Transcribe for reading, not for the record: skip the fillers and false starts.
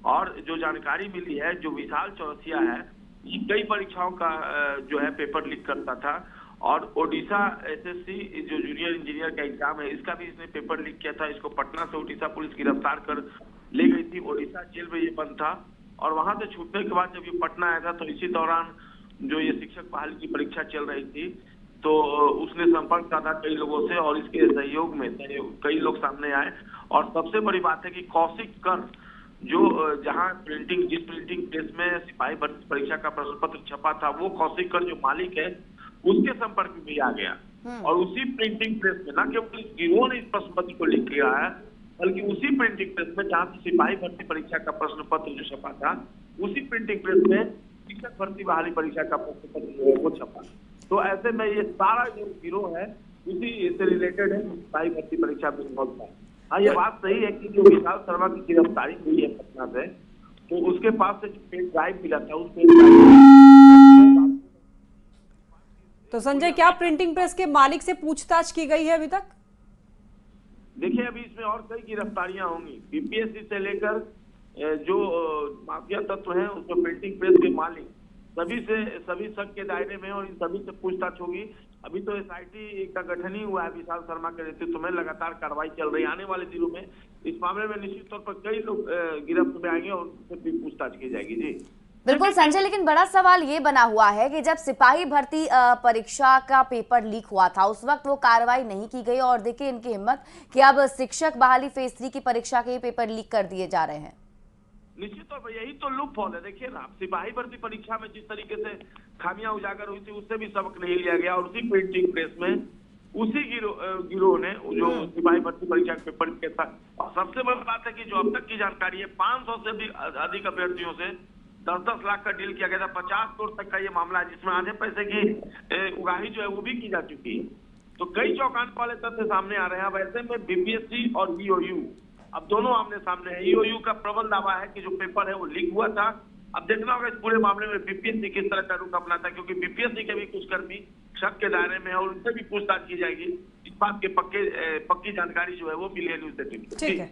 और जो जानकारी मिली है, जो विशाल चौरसिया है, ये कई परीक्षाओं का जो है पेपर लीक करता था। और ओडिशा एसएससी जो जूनियर इंजीनियर का एग्जाम है, इसका भी इसने पेपर लीक किया था। इसको पटना से ओडिशा पुलिस गिरफ्तार कर ले गई थी। ओडिशा जेल में ये बंद था और वहां से छूटने के बाद जब ये पटना आया था, तो इसी दौरान जो ये शिक्षक बहाली की परीक्षा चल रही थी, तो उसने संपर्क साधा कई लोगों से और इसके सहयोग में कई लोग सामने आए। और सबसे बड़ी बात है कि कौशिक कर, जो जहां जिस प्रिंटिंग प्रेस में सिपाही भर्ती परीक्षा का प्रश्न पत्र छपा था, वो कौशिक कर जो मालिक है, उसके संपर्क में भी आ गया। और उसी प्रिंटिंग प्रेस में न केवल इस गिरोह ने इस प्रश्न पत्र को लिख किया है, बल्कि उसी प्रिंटिंग प्रेस में जहां से सिपाही भर्ती परीक्षा का प्रश्न पत्र जो छपा था, उसी प्रिंटिंग प्रेस में शिक्षक भर्ती बहाली परीक्षा का प्रश्न पत्र जो है वो छपा। तो ऐसे में ये सारा जो गिरोह है उसी से रिलेटेड है, सिपाही भर्ती परीक्षा में इन्वॉल्व था। हाँ, ये बात सही है कि जो विशाल शर्मा की गिरफ्तारी हुई है पटना से, तो उसके पास से जो पेन ड्राइव मिला था, उस पेन ड्राइव। तो संजय, क्या प्रिंटिंग प्रेस के मालिक से पूछताछ की गई है अभी तक? देखिए, अभी इसमें और कई गिरफ्तारियां होंगी। बीपीएससी से लेकर जो माफिया तत्व हैं, उसमें प्रिंटिंग प्रेस के मालिक सभी शक के दायरे में, और इन सभी से पूछताछ होगी। अभी तो एसआईटी का गठन ही हुआ है विशाल शर्मा के नेतृत्व में, लगातार कार्रवाई चल रही है। आने वाले दिनों में इस मामले में निश्चित तौर पर कई लोग गिरफ्त में आएंगे और उनसे भी पूछताछ की जाएगी। जी बिल्कुल संजय, लेकिन बड़ा सवाल ये बना हुआ है कि जब सिपाही भर्ती परीक्षा का पेपर लीक हुआ था, उस वक्त वो कार्रवाई नहीं की गई, और देखिए इनकी हिम्मत कि अब शिक्षक बहाली फेज 3 की परीक्षा के पेपर लीक कर दिए जा रहे हैं। निश्चित तौर पर यही तो लूप होल है। देखिए ना, सिपाही भर्ती परीक्षा में जिस तरीके से खामियां उजागर हुई थी, उससे भी सबक नहीं लिया गया। और उसी प्रिंटिंग प्रेस में उसी गिरोह ने जो सिपाही भर्ती परीक्षा के पेपर के साथ, और सबसे बड़ी बात है कि जो अब तक की जानकारी है, 500 से भी अधिक अभ्यर्थियों से 10-10 लाख का डील किया गया था। 50 करोड़ तक का ये मामला है, जिसमें आधे पैसे की उगाही जो है वो भी की जा चुकी है। तो कई चौंकाने वाले तथ्य सामने आ रहे हैं। अब ऐसे में बीपीएससी और ईओयू अब दोनों आमने सामने है। ईओयू का प्रबल दावा है कि जो पेपर है वो लीक हुआ था। अब देखना होगा इस पूरे मामले में बीपीएससी किस तरह का रुख अपनाता है, क्योंकि बीपीएससी के भी कुछ कर्मी शक के दायरे में है और उनसे भी पूछताछ की जाएगी। इस बात के पक्की जानकारी जो है वो मिली है न्यूज़ 18 को। ठीक है।